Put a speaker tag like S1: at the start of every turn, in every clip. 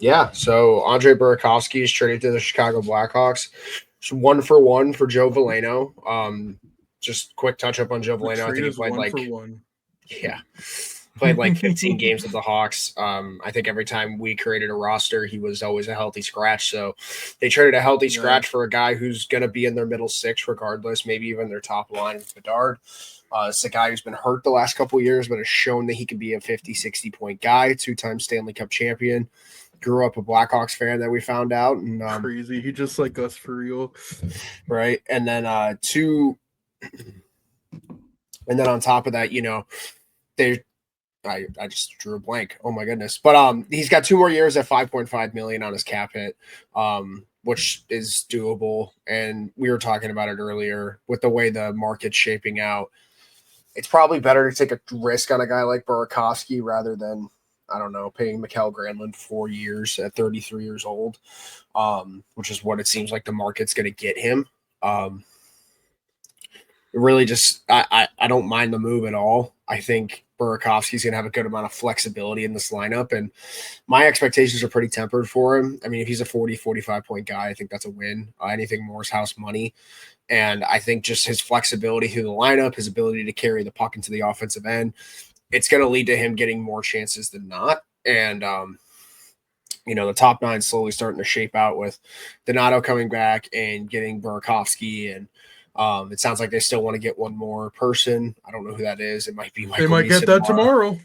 S1: Yeah, so Andre Burakovsky is traded to the Chicago Blackhawks. It's 1-for-1 for Joe Veleno. Just quick touch up on Joe
S2: The
S1: Veleno. I
S2: trade
S1: think he
S2: is
S1: played
S2: one
S1: like
S2: for one.
S1: yeah, played like 15 games with the Hawks. I think every time we created a roster, he was always a healthy scratch. So they traded a healthy
S2: Yeah,
S1: scratch for a guy who's going to be in their middle six regardless, maybe even their top line with Bedard. It's a guy who's been hurt the last couple of years, but has shown that he can be a 50, 60-point guy, two-time Stanley Cup champion. Grew up a Blackhawks fan that we found out. And
S2: crazy. He just like us for real.
S1: right. And then and then on top of that, they I just drew a blank. Oh my goodness. But he's got 2 more years at 5.5 million on his cap hit, which is doable. And we were talking about it earlier with the way the market's shaping out. It's probably better to take a risk on a guy like Burakovsky rather than, I don't know, paying Mikael Granlund 4 years at 33 years old, which is what it seems like the market's going to get him. Really just I don't mind the move at all. I think Burakovsky's going to have a good amount of flexibility in this lineup, and my expectations are pretty tempered for him. I mean, if he's a 40, 45-point guy, I think that's a win. Anything more is house money. And I think just his flexibility through the lineup, his ability to carry the puck into the offensive end, it's going to lead to him getting more chances than not. And, the top nine slowly starting to shape out with Donato coming back and getting Burakovsky. And it sounds like they still want to get one more person. I don't know who that is. It might be
S2: They
S1: Michael
S2: might get
S1: Misa
S2: that
S1: tomorrow.
S2: tomorrow.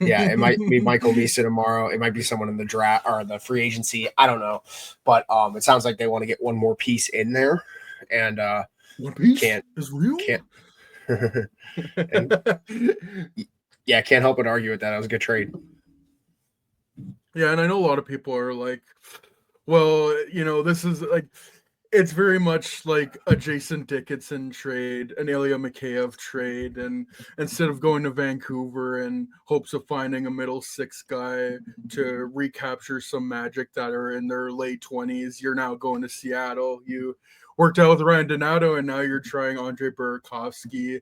S1: Yeah, it might be Michael Misa tomorrow. It might be someone in the draft or the free agency. I don't know. But it sounds like they want to get one more piece in there. And
S2: One Piece
S1: can't
S2: is real.
S1: can't and yeah, can't help but argue with that. That was a good trade.
S2: Yeah, and I know a lot of people are like, well, this is like, it's very much like a Jason Dickinson trade, an Ilya Mikheyev trade, and instead of going to Vancouver in hopes of finding a middle six guy to recapture some Magic that are in their late 20s, you're now going to Seattle. You worked out with Ryan Donato, and now you're trying Andre Burakovsky.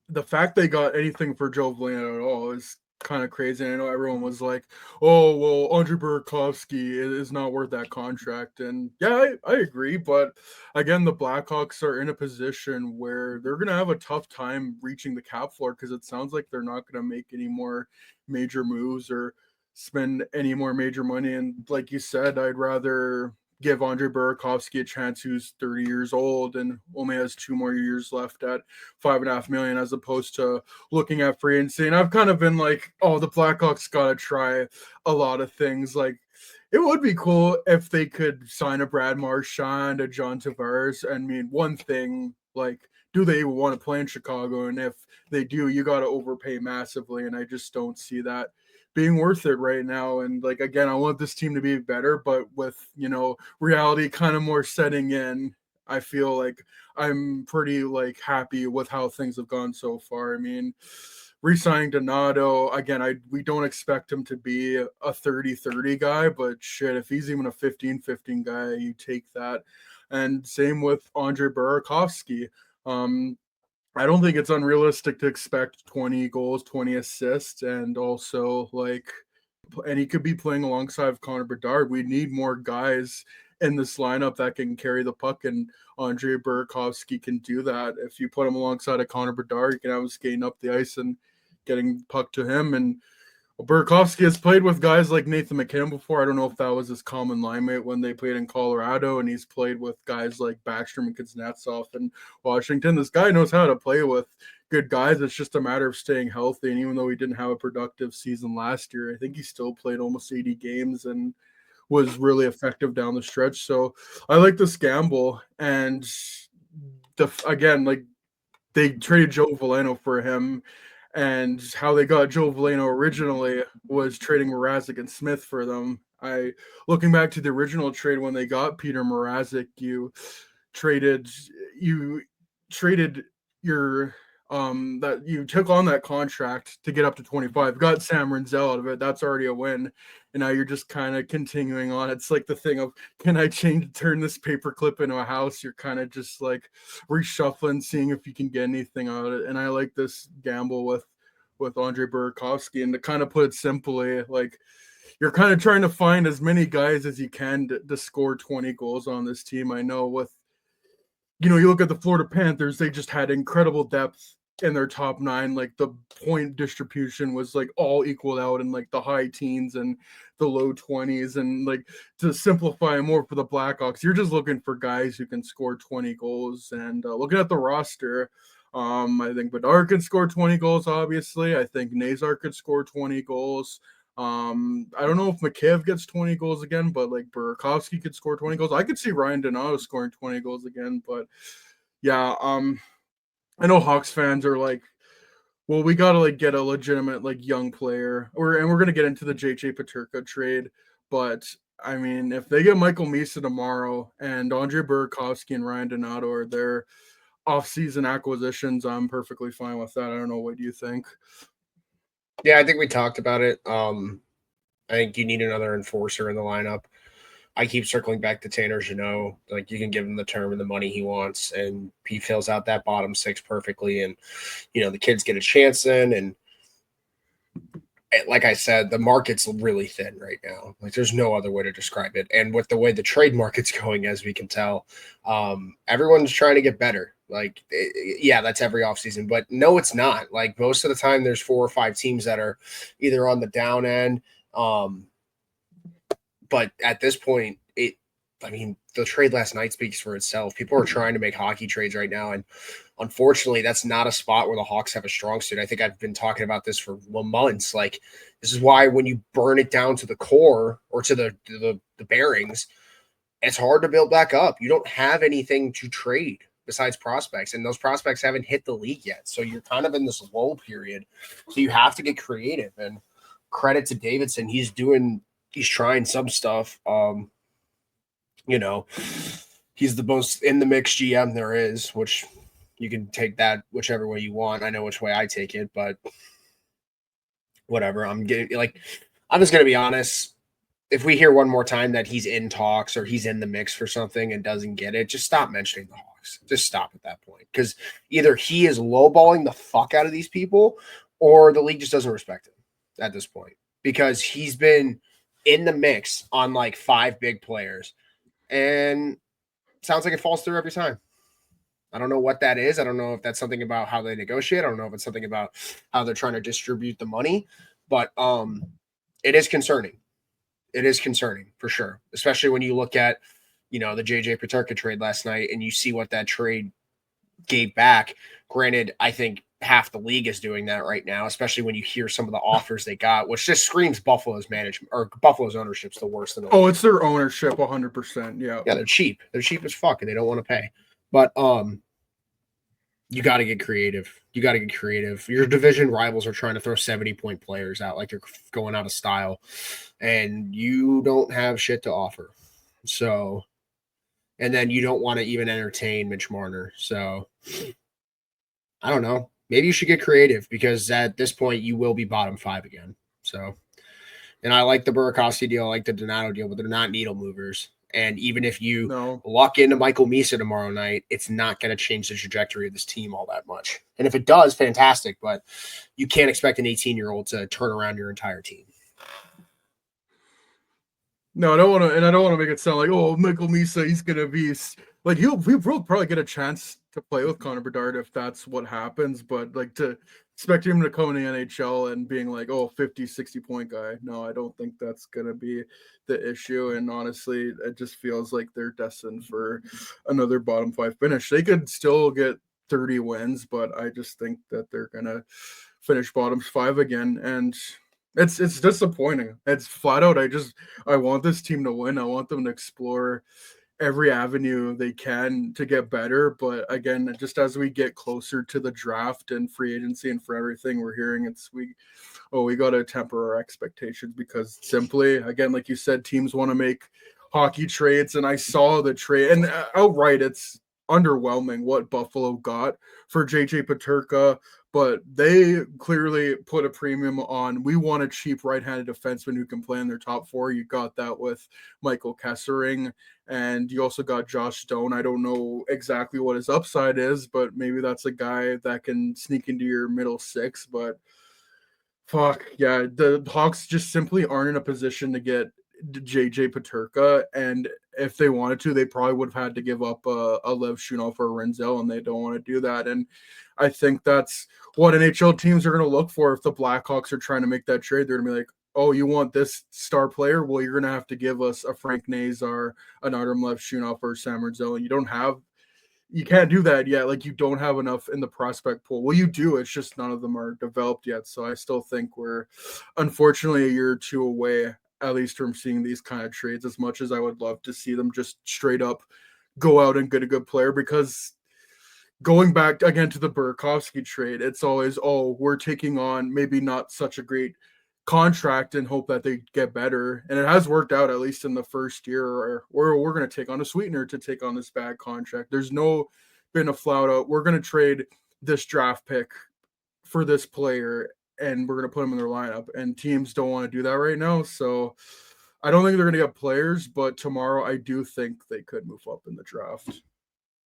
S2: The fact they got anything for Joe Veleno at all is kind of crazy. And I know everyone was like, "Oh, well, Andre Burakovsky is not worth that contract." And yeah, I agree. But again, the Blackhawks are in a position where they're going to have a tough time reaching the cap floor because it sounds like they're not going to make any more major moves or spend any more major money. And like you said, I'd rather give Andre Burakovsky a chance who's 30 years old and only has 2 more years left at 5.5 million, as opposed to looking at free agency. And I've kind of been like, oh, the Blackhawks got to try a lot of things. Like, it would be cool if they could sign a Brad Marchand, a John Tavares. I mean, one thing, like, do they even want to play in Chicago? And if they do, you got to overpay massively. And I just don't see that being worth it right now. And like, again, I want this team to be better, but with, reality kind of more setting in, I feel like I'm pretty like happy with how things have gone so far. I mean, re-signing Donato, again, we don't expect him to be a 30-30 guy, but shit, if he's even a 15-15 guy, you take that. And same with Andre Burakovsky. I don't think it's unrealistic to expect 20 goals, 20 assists, and also and he could be playing alongside Connor Bedard. We need more guys in this lineup that can carry the puck, and Andre Burakovsky can do that. If you put him alongside of Connor Bedard, you can have him skating up the ice and getting puck to him. And Burakovsky has played with guys like Nathan McKinnon before. I don't know if that was his common line mate when they played in Colorado, and he's played with guys like Backstrom and Kuznetsov in Washington. This guy knows how to play with good guys. It's just a matter of staying healthy. And even though he didn't have a productive season last year, I think he still played almost 80 games and was really effective down the stretch. So I like this gamble. And again, like, they traded Joe Veleno for him, and how they got Joe Veleno originally was trading Mrazek and Smith for them. Looking back to the original trade when they got Peter Mrazek, traded you traded your that you took on that contract to get up to 25, got Sam Renzel out of it. That's already a win. And now you're just kind of continuing on. It's like the thing of, can I turn this paperclip into a house? You're kind of just like reshuffling, seeing if you can get anything out of it. And I like this gamble with Andre Burakovsky. And to kind of put it simply, like, you're kind of trying to find as many guys as you can to score 20 goals on this team. I know with, you look at the Florida Panthers, they just had incredible depth in their top 9. Like the point distribution was like all equaled out in like the high teens and the low 20s. And like to simplify more for the Blackhawks, you're just looking for guys who can score 20 goals. And looking at the roster, I think Bedard could score 20 goals, obviously. I think Nazar could score 20 goals. I don't know if Mikheyev gets 20 goals again, but like Burakovsky could score 20 goals. I could see Ryan Donato scoring 20 goals again, but yeah, I know Hawks fans are like, well, we gotta like get a legitimate like young player, and we're gonna get into the JJ Peterka trade, but I mean, if they get Michael Misa tomorrow and Andre Burakovsky and Ryan Donato are their off-season acquisitions, I'm perfectly fine with that. I don't know, what do you think?
S1: Yeah, I think we talked about it. I think you need another enforcer in the lineup. I keep circling back to Tanner Jeannot. Like, you can give him the term and the money he wants, and he fills out that bottom 6 perfectly. And, the kids get a chance in. And like I said, the market's really thin right now. Like, there's no other way to describe it. And with the way the trade market's going, as we can tell, everyone's trying to get better. Like, yeah, that's every offseason, but no, it's not. Like, most of the time there's 4 or 5 teams that are either on the down end. But at this point, the trade last night speaks for itself. People are trying to make hockey trades right now. And unfortunately, that's not a spot where the Hawks have a strong suit. I think I've been talking about this for months. Like, this is why when you burn it down to the core or to the bearings, it's hard to build back up. You don't have anything to trade besides prospects, and those prospects haven't hit the league yet. So you're kind of in this lull period. So you have to get creative, and credit to Davidson. He's trying some stuff. He's the most in the mix GM there is, which you can take that whichever way you want. I know which way I take it, but whatever. I'm just going to be honest. If we hear one more time that he's in talks or he's in the mix for something and doesn't get it, just stop mentioning the Hawks. Just stop at that point. Because either he is lowballing the fuck out of these people or the league just doesn't respect him at this point. Because he's been in the mix on like 5 big players. And sounds like it falls through every time. I don't know what that is. I don't know if that's something about how they negotiate. I don't know if it's something about how they're trying to distribute the money. But it is concerning. It is concerning for sure, especially when you look at, the JJ Peterka trade last night and you see what that trade gave back. Granted, I think half the league is doing that right now, especially when you hear some of the offers they got, which just screams Buffalo's management or Buffalo's ownership's the worst in the league.
S2: Oh, it's their ownership 100%. Yeah.
S1: Yeah, they're cheap. They're cheap as fuck and they don't want to pay. But you got to get creative. Your division rivals are trying to throw 70-point players out like they're going out of style, and you don't have shit to offer. So, and then you don't want to even entertain Mitch Marner. So, I don't know. Maybe you should get creative because at this point you will be bottom 5 again. So, and I like the Burakovsky deal, I like the Donato deal, but they're not needle movers. And even if you lock into Michael Misa tomorrow night, it's not going to change the trajectory of this team all that much. And if it does, fantastic. But you can't expect an 18-year-old to turn around your entire team.
S2: No, I don't want to, and I don't want to make it sound like, oh, Michael Misa, he's going to be like he'll probably get a chance to play with Connor Bedard if that's what happens. But like to expect him to come in the NHL and being like, oh, 50, 60-point guy. No, I don't think that's going to be the issue. And honestly, it just feels like they're destined for another bottom 5 finish. They could still get 30 wins, but I just think that they're going to finish bottom 5 again. And it's disappointing. It's flat out. I want this team to win. I want them to explore every avenue they can to get better. But again, just as we get closer to the draft and free agency and for everything we're hearing, we got to temper our expectations because simply, again, like you said, teams want to make hockey trades. And I saw the trade and outright, it's underwhelming what Buffalo got for JJ Peterka, but they clearly put a premium on, we want a cheap right-handed defenseman who can play in their top 4. You got that with Michael Kessering, and you also got Josh Stone. I don't know exactly what his upside is, but maybe that's a guy that can sneak into your middle 6. But Fuck yeah, the Hawks just simply aren't in a position to get JJ Paterka, and if they wanted to, they probably would have had to give up a Lev Shunov or a Renzel, and they don't want to do that. And I think that's what NHL teams are going to look for if the Blackhawks are trying to make that trade. They're going to be like, oh, you want this star player? Well, you're going to have to give us a Frank Nazar, an Artem Lev Shunov, or Sam Renzel, and you can't do that yet. Like, you don't have enough in the prospect pool. Well, you do. It's just none of them are developed yet. So I still think we're unfortunately a year or two away, at least from seeing these kind of trades, as much as I would love to see them just straight up go out and get a good player. Because going back again to the Burakovsky trade, it's always, oh, we're taking on maybe not such a great contract and hope that they get better. And it has worked out, at least in the first year, or we're going to take on a sweetener to take on this bad contract. There's no been a flout out, we're going to trade this draft pick for this player and we're going to put him in their lineup. And teams don't want to do that right now. So I don't think they're going to get players, but tomorrow I do think they could move up in the draft.